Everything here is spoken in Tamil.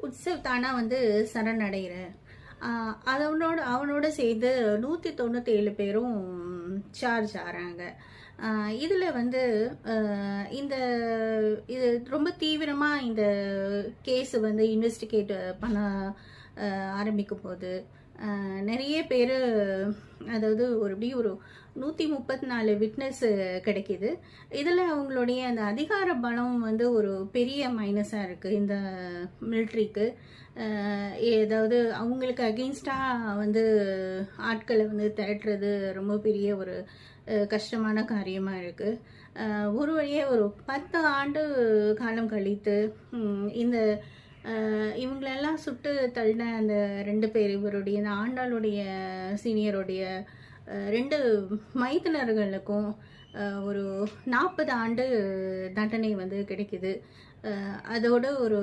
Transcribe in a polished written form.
உத்சவ் தானா வந்து சரணடைகிற அவனோட சேர்ந்து 197 பேரும் சார்ஜ் ஆகிறாங்க. இதில் வந்து இந்த இது ரொம்ப தீவிரமாக இந்த கேஸ் வந்து இன்வெஸ்டிகேட் பண்ண ஆரம்பிக்கும் போது நிறைய பேர், அதாவது ஒரு 134 விட்னஸ் கிடைக்கிது. இதில் அவங்களுடைய அந்த அதிகார பலம் வந்து ஒரு பெரிய மைனஸாக இருக்குது இந்த மிலிட்ரிக்கு. ஏதாவது அவங்களுக்கு அகெயின்ஸ்டாக வந்து ஆட்களை வந்து திரட்டுறது ரொம்ப பெரிய ஒரு கஷ்டமான காரியமாக இருக்குது. ஒரு வழியே ஒரு 10 ஆண்டு காலம் கழித்து இந்த இவங்களெல்லாம் சுட்டு தள்ளின அந்த 2 பேர், இவருடைய இந்த ஆண்டாளுடைய சீனியருடைய 2 மைத்துனர்களுக்கும் ஒரு 40 ஆண்டு தண்டனை வந்து கிடைக்குது. அதோட ஒரு